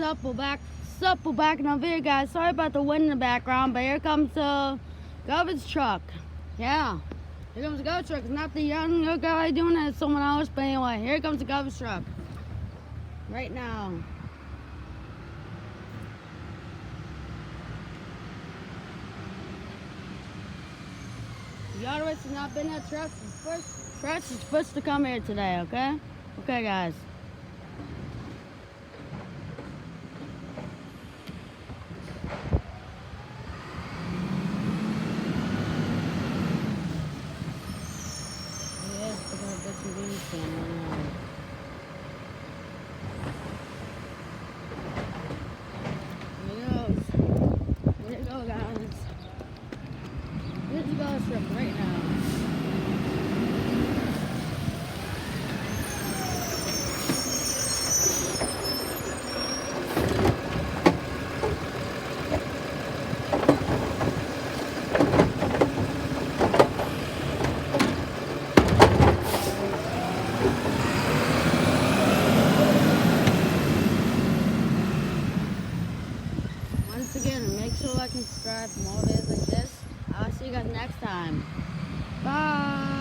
Sup, we're back in our video, guys. Sorry about the wind in the background, but here comes the garbage truck. Yeah, here comes the garbage truck. It's not the young guy doing it, it's someone else, but anyway, here comes the garbage truck. Right now. The audience has not been at truck. Trash is supposed to come here today, okay? Okay, guys. Yes, we're gonna get some beans in right now. Here it goes. Here it goes, guys. Here's the garbage truck right now. Once again, make sure to like and subscribe for more videos like this. I'll see you guys next time. Bye.